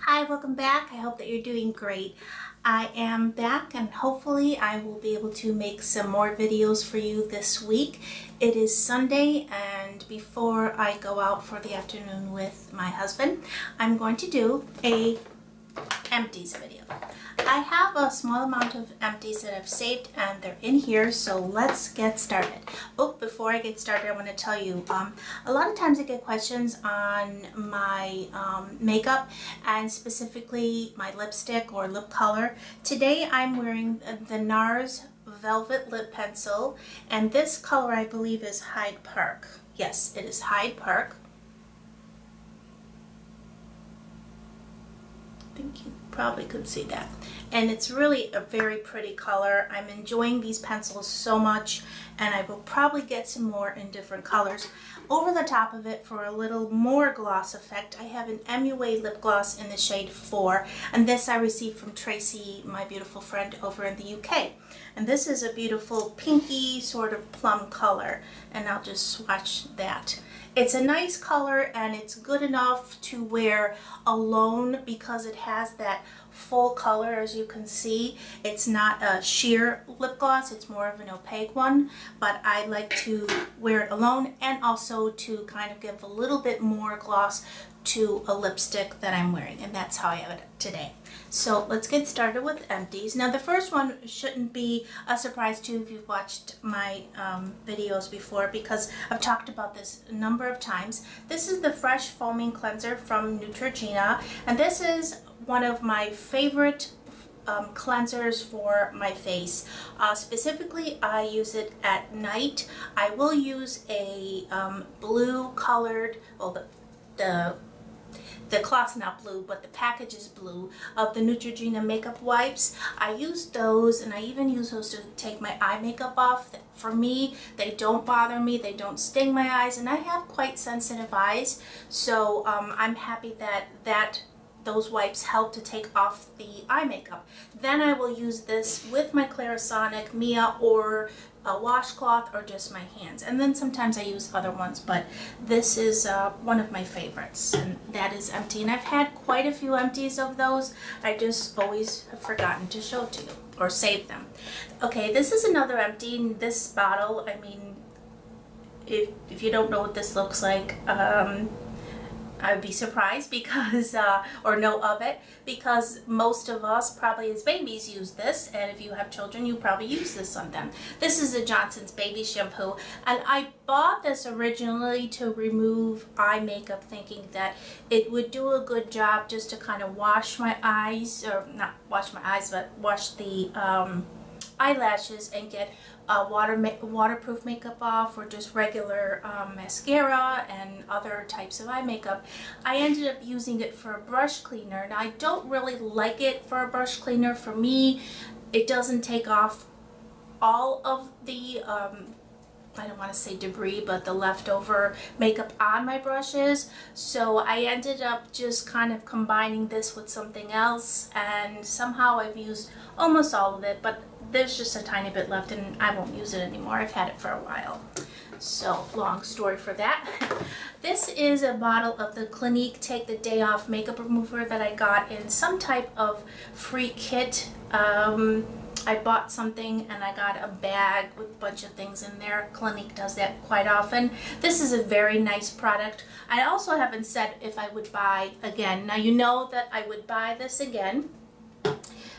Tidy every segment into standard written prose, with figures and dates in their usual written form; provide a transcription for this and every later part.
Hi, welcome back. I hope that you're doing great. I am back and hopefully I will be able to make some more videos for you this week. It is Sunday and before I go out for the afternoon with my husband, I'm going to do a empties video. I have a small amount of empties that I've saved and they're in here, so let's get started. Oh, before I get started, I want to tell you, a lot of times I get questions on my makeup and specifically my lipstick or lip color. Today I'm wearing the NARS Velvet Lip Pencil and this color I believe is Hyde Park. Yes, it is Hyde Park. I think you probably could see that. And it's really a very pretty color. I'm enjoying these pencils so much and I will probably get some more in different colors. Over the top of it for a little more gloss effect, I have an MUA lip gloss in the shade 4 and this I received from Tracy, my beautiful friend over in the UK. And this is a beautiful pinky sort of plum color and I'll just swatch that. It's a nice color and it's good enough to wear alone because it has that full color. As you can see, it's not a sheer lip gloss, it's more of an opaque one, but I like to wear it alone and also to kind of give a little bit more gloss to a lipstick that I'm wearing, and that's how I have it today. So let's get started with empties. Now the first one shouldn't be a surprise to you if you've watched my videos before because I've talked about this a number of times. This is the Fresh Foaming Cleanser from Neutrogena, and this is one of my favorite cleansers for my face. Specifically, I use it at night. I will use a blue colored, well, the cloth's not blue, but the package is blue, of the Neutrogena makeup wipes. I use those and I even use those to take my eye makeup off. For me, they don't bother me, they don't sting my eyes, and I have quite sensitive eyes, so I'm happy that those wipes help to take off the eye makeup. Then I will use this with my Clarisonic, Mia, or a washcloth, or just my hands. And then sometimes I use other ones, but this is one of my favorites, and that is empty. And I've had quite a few empties of those. I just always have forgotten to show to you or save them. Okay, this is another empty in this bottle. I mean, if you don't know what this looks like, I would be surprised because, or know of it, because most of us probably as babies use this, and if you have children, you probably use this on them. This is a Johnson's baby shampoo, and I bought this originally to remove eye makeup, thinking that it would do a good job just to kind of wash my eyes, or not wash my eyes, but wash the eyelashes and get waterproof makeup off, or just regular mascara and other types of eye makeup. I ended up using it for a brush cleaner. Now I don't really like it for a brush cleaner. For me, it doesn't take off all of the I don't want to say debris, but the leftover makeup on my brushes. So I ended up just kind of combining this with something else, and somehow I've used almost all of it, but there's just a tiny bit left and I won't use it anymore. I've had it for a while. So long story for that. This is a bottle of the Clinique Take the Day Off makeup remover that I got in some type of free kit. I bought something and I got a bag with a bunch of things in there. Clinique does that quite often. This is a very nice product. I also haven't said if I would buy again. Now you know that I would buy this again.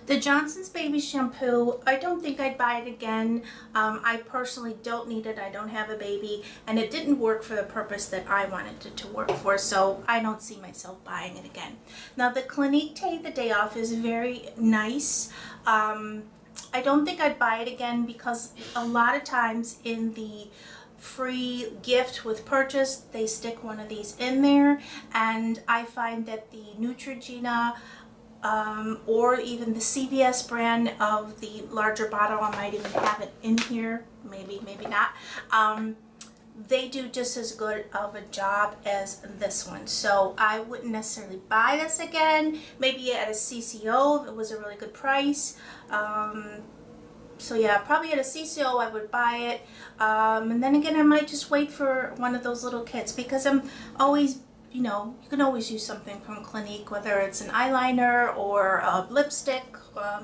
The Johnson's Baby Shampoo, I don't think I'd buy it again. I personally don't need it. I don't have a baby, and it didn't work for the purpose that I wanted it to work for, so I don't see myself buying it again. Now the Clinique Take the Day Off is very nice. I don't think I'd buy it again because a lot of times in the free gift with purchase, they stick one of these in there, and I find that the Neutrogena or even the CVS brand of the larger bottle, I might even have it in here, maybe not, they do just as good of a job as this one. So I wouldn't necessarily buy this again, maybe at a CCO if it was a really good price. So yeah, probably at a CCO I would buy it, and then again I might just wait for one of those little kits because I'm always you know, you can always use something from Clinique, whether it's an eyeliner or a lipstick.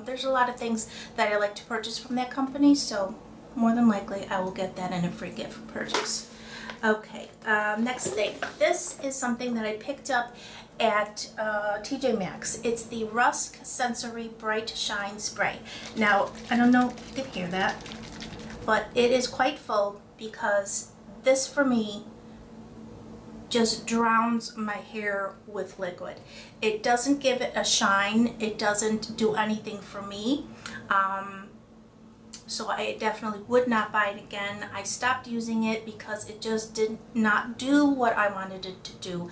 There's a lot of things that I like to purchase from that company, so more than likely I will get that in a free gift purchase. Okay, next thing. This is something that I picked up at TJ Maxx. It's the Rusk Sensory Bright Shine Spray. Now, I don't know if you can hear that, but it is quite full because this for me just drowns my hair with liquid. It doesn't give it a shine. It doesn't do anything for me. So I definitely would not buy it again. I stopped using it because it just did not do what I wanted it to do.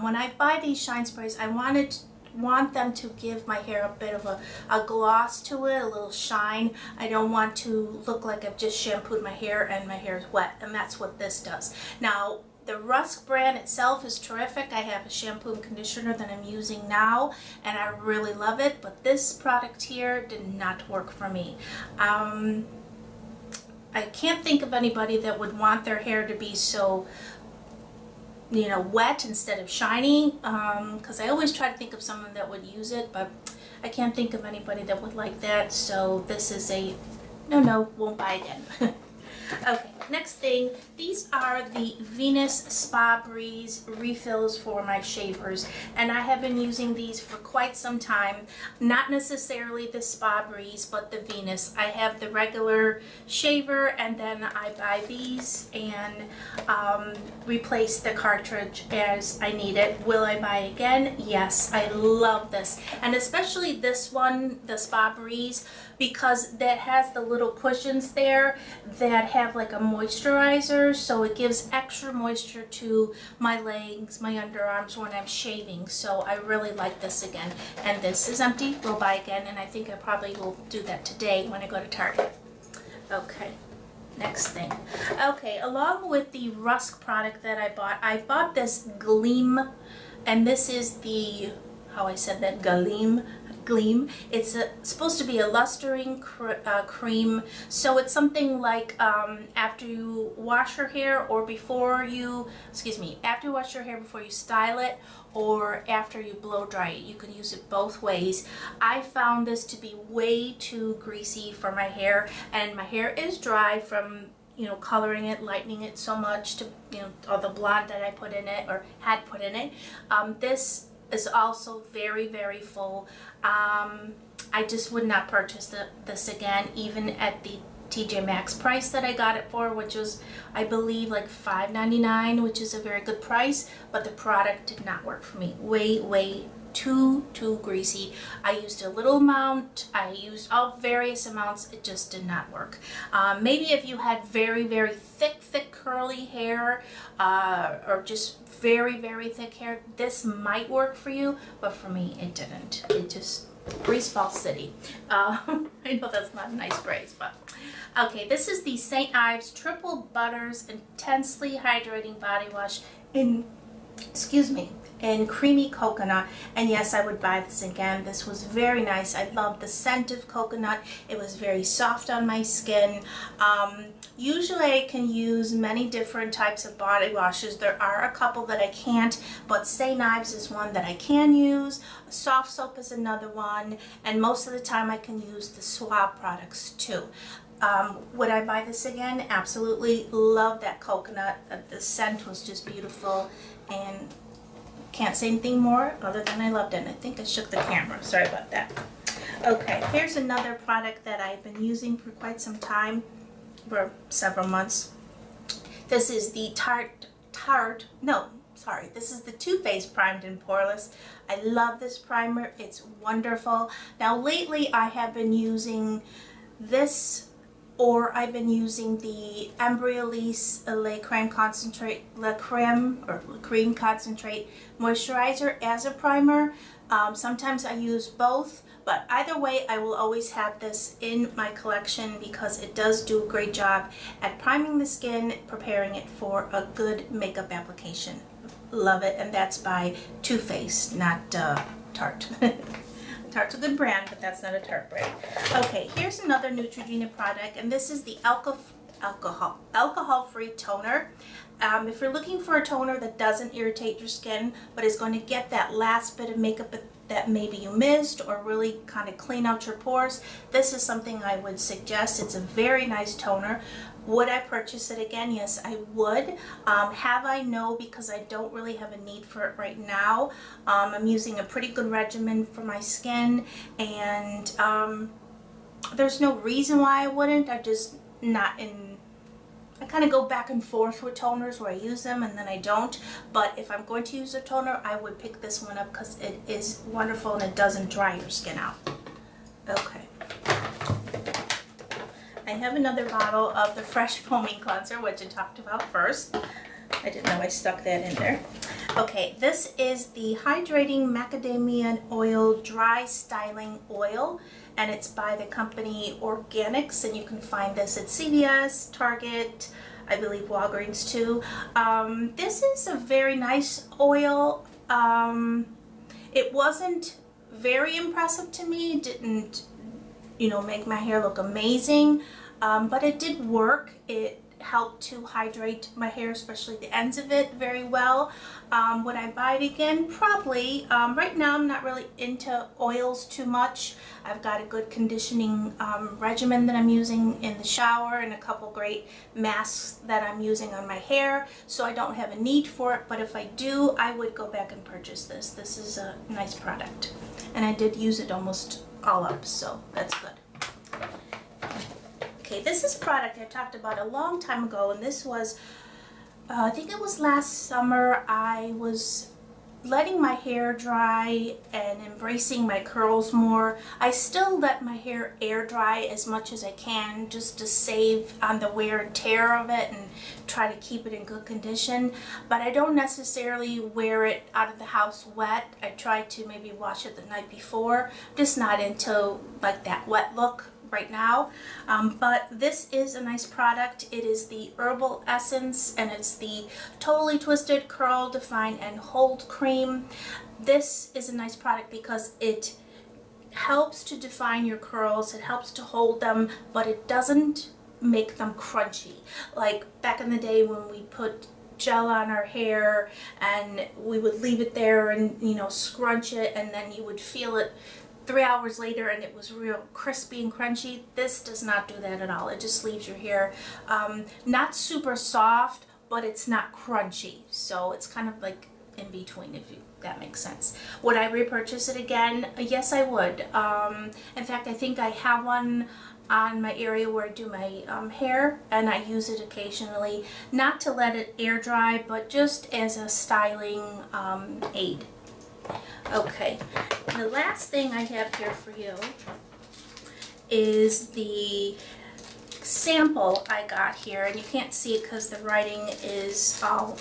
When I buy these shine sprays, I want them to give my hair a bit of a gloss to it, a little shine. I don't want to look like I've just shampooed my hair and my hair is wet, and that's what this does. Now, the Rusk brand itself is terrific. I have a shampoo and conditioner that I'm using now, and I really love it, but this product here did not work for me. I can't think of anybody that would want their hair to be so, you know, wet instead of shiny, because I always try to think of someone that would use it, but I can't think of anybody that would like that, so this is a no, won't buy again. Okay, next thing, these are the Venus Spa Breeze refills for my shavers, and I have been using these for quite some time. Not necessarily the Spa Breeze, but the Venus. I have the regular shaver, and then I buy these and replace the cartridge as I need it. Will I buy again? Yes, I love this, and especially this one, the Spa Breeze, because that has the little cushions there that have like a moisturizer, so it gives extra moisture to my legs, my underarms when I'm shaving. So I really like this again, and this is empty. We'll buy again, and I think I probably will do that today when I go to Target. Okay, next thing. Okay, along with the Rusk product that I bought this Gleam, and this is the, how I said that, Gleam. It's supposed to be a lustering cream, so it's something like after you wash your hair or before you, after you wash your hair before you style it, or after you blow dry it. You can use it both ways. I found this to be way too greasy for my hair, and my hair is dry from, you know, coloring it, lightening it so much to, you know, all the blonde that I put in it or had put in it. This is also very, very full. I just would not purchase this again, even at the TJ Maxx price that I got it for, which was, I believe, like $5.99, which is a very good price, but the product did not work for me. Way too greasy. I used a little amount, I used all various amounts, it just did not work. Maybe if you had very thick curly hair, or just very thick hair, this might work for you, but for me it didn't. It just, greaseball city. I know that's not a nice phrase, but okay, this is the St. Ives Triple Butters Intensely Hydrating Body Wash in creamy coconut, and yes, I would buy this again. This was very nice. I love the scent of coconut. It was very soft on my skin. Usually I can use many different types of body washes. There are a couple that I can't, but St. Ives is one that I can use. Soft soap is another one, and most of the time I can use the Suave products too. Would I buy this again? Absolutely. Love that coconut. The scent was just beautiful, and can't say anything more other than I loved it. And I think I shook the camera. Sorry about that. Okay, here's another product that I've been using for quite some time, for several months. This is the this is the Too Faced Primed and Poreless. I love this primer. It's wonderful. Now lately I have been using this, or I've been using the Embryolisse Cream Concentrate Moisturizer as a primer. Sometimes I use both, but either way I will always have this in my collection because it does do a great job at priming the skin, preparing it for a good makeup application. Love it, and that's by Too Faced, not Tarte. Tarte's a good brand, but that's not a Tarte brand. Okay, here's another Neutrogena product, and this is the alcohol-free toner. If you're looking for a toner that doesn't irritate your skin, but is going to get that last bit of makeup that maybe you missed, or really kind of clean out your pores, this is something I would suggest. It's a very nice toner. Would I purchase it again? Yes, I would. Have I? No, because I don't really have a need for it right now. I'm using a pretty good regimen for my skin, and there's no reason why I wouldn't. I'm just not in. I kind of go back and forth with toners where I use them and then I don't. But if I'm going to use a toner, I would pick this one up because it is wonderful and it doesn't dry your skin out. Okay. I have another bottle of the Fresh Foaming Cleanser, which I talked about first. I didn't know I stuck that in there. Okay, this is the Hydrating Macadamia Oil Dry Styling Oil, and it's by the company Organics, and you can find this at CVS, Target, I believe Walgreens too. This is a very nice oil. It wasn't very impressive to me. It didn't, you know, make my hair look amazing, but it did work. It helped to hydrate my hair, especially the ends of it, very well. Would I buy it again? Probably. Right now I'm not really into oils too much. I've got a good conditioning regimen that I'm using in the shower and a couple great masks that I'm using on my hair, so I don't have a need for it, but if I do, I would go back and purchase this. This is a nice product, and I did use it almost all up, so that's good. Okay, this is a product I talked about a long time ago, and this was, I think it was last summer. I was letting my hair dry and embracing my curls more. I still let my hair air dry as much as I can just to save on the wear and tear of it and try to keep it in good condition, but I don't necessarily wear it out of the house wet. I try to maybe wash it the night before. I'm just not into like that wet look right now, but this is a nice product. It is the Herbal Essence, and it's the Totally Twisted Curl, Define, and Hold Cream. This is a nice product because it helps to define your curls, it helps to hold them, but it doesn't make them crunchy. Like back in the day when we put gel on our hair and we would leave it there and, you know, scrunch it, and then you would feel it 3 hours later and it was real crispy and crunchy. This does not do that at all. It just leaves your hair not super soft, but it's not crunchy. So it's kind of like in between, if that makes sense. Would I repurchase it again? Yes, I would. In fact, I think I have one on my area where I do my hair, and I use it occasionally, not to let it air dry, but just as a styling aid. Okay, and the last thing I have here for you is the sample I got here, and you can't see it because the writing is all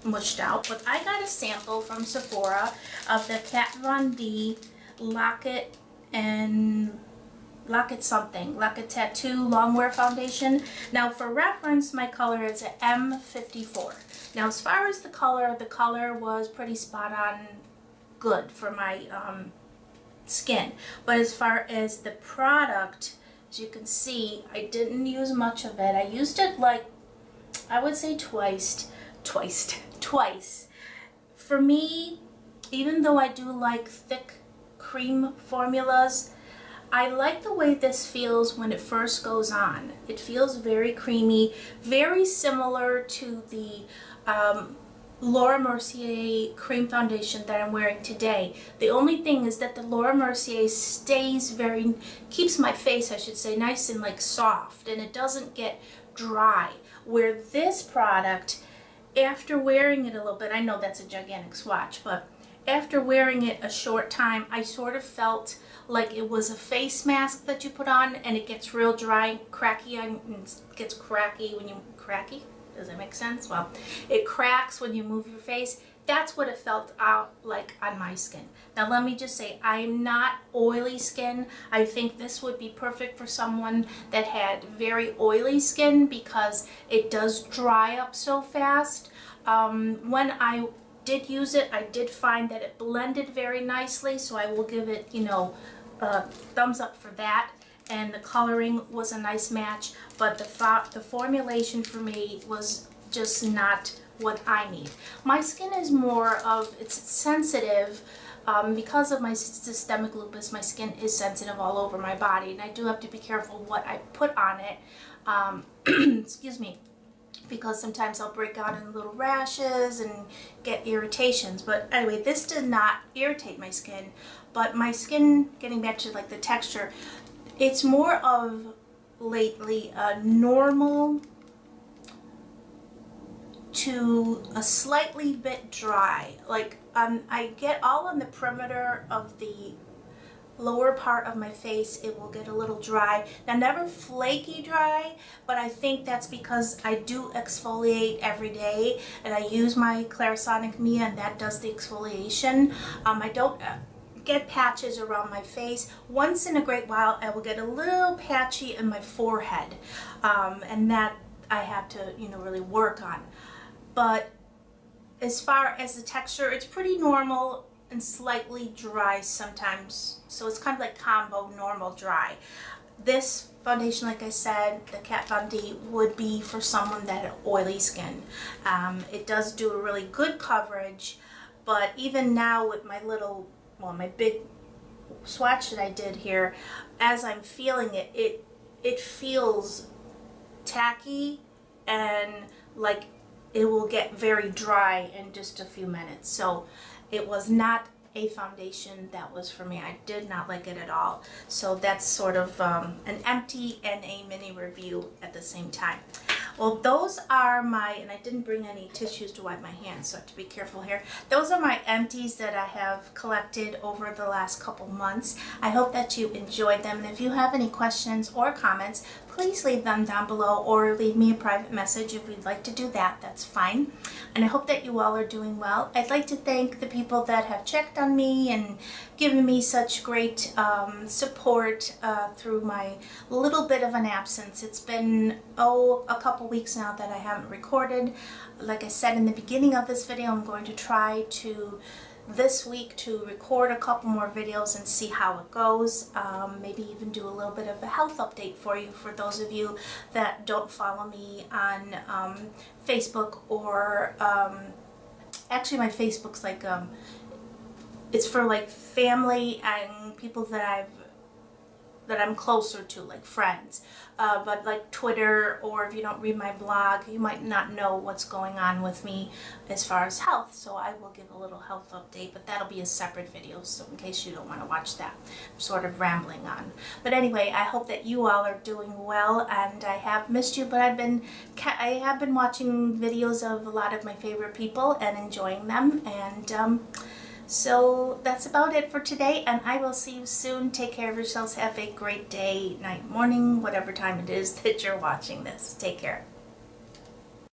mushed out, but I got a sample from Sephora of the Kat Von D Lock-It Tattoo Longwear Foundation. Now for reference, my color is a M54. Now as far as the color was pretty spot on good for my skin, but as far as the product, as you can see, I didn't use much of it. I used it like, I would say twice. For me, even though I do like thick cream formulas, I like the way this feels when it first goes on. It feels very creamy, very similar to the Laura Mercier cream foundation that I'm wearing today. The only thing is that the Laura Mercier keeps my face, I should say, nice and like soft, and it doesn't get dry. Where this product, after wearing it a little bit, I know that's a gigantic swatch, but after wearing it a short time, I sort of felt like it was a face mask that you put on, and it gets real dry, cracky, and it gets cracky when you, cracky? Does that make sense? Well, it cracks when you move your face. That's what it felt out like on my skin. Now let me just say, I'm not oily skin. I think this would be perfect for someone that had very oily skin because it does dry up so fast. When I did use it, I did find that it blended very nicely, so I will give it, you know, a thumbs up for that. and the coloring was a nice match, but the formulation for me was just not what I need. My skin is more of, it's sensitive. Because of my systemic lupus, my skin is sensitive all over my body, and I do have to be careful what I put on it. Excuse me, because sometimes I'll break out in little rashes and get irritations. But anyway, this did not irritate my skin, but my skin, getting back to like the texture, it's more of lately a normal to a slightly bit dry. Like I get all on the perimeter of the lower part of my face, it will get a little dry. Now, never flaky dry, but I think that's because I do exfoliate every day, and I use my Clarisonic Mia, and that does the exfoliation. I don't get patches around my face. Once in a great while, I will get a little patchy in my forehead, and that I have to, really work on. But as far as the texture, it's pretty normal and slightly dry sometimes. So it's kind of like combo normal dry. This foundation, like I said, the Kat Von D, would be for someone that had oily skin. It does do a really good coverage, but even now with my little, my big swatch that I did here, as I'm feeling it, it feels tacky and like it will get very dry in just a few minutes. So it was not a foundation that was for me. I did not like it at all. So that's sort of an empty and a mini review at the same time. Well, those are my, and I didn't bring any tissues to wipe my hands, so I have to be careful here. Those are my empties that I have collected over the last couple months. I hope that you enjoyed them. And if you have any questions or comments, please leave them down below or leave me a private message if you'd like to do that. That's fine. And I hope that you all are doing well. I'd like to thank the people that have checked on me and given me such great support through my little bit of an absence. It's been, a couple weeks now that I haven't recorded. Like I said in the beginning of this video, I'm going to try to this week to record a couple more videos and see how it goes. Maybe even do a little bit of a health update for you, for those of you that don't follow me on Facebook, or actually my Facebook's like it's for like family and people that I'm closer to, like friends. But like Twitter, or if you don't read my blog, you might not know what's going on with me as far as health. So I will give a little health update, but that'll be a separate video, so in case you don't want to watch that, I'm sort of rambling on. But anyway, I hope that you all are doing well, and I have missed you, but I have been watching videos of a lot of my favorite people and enjoying them, and so that's about it for today, and I will see you soon. Take care of yourselves. Have a great day, night, morning, whatever time it is that you're watching this. Take care.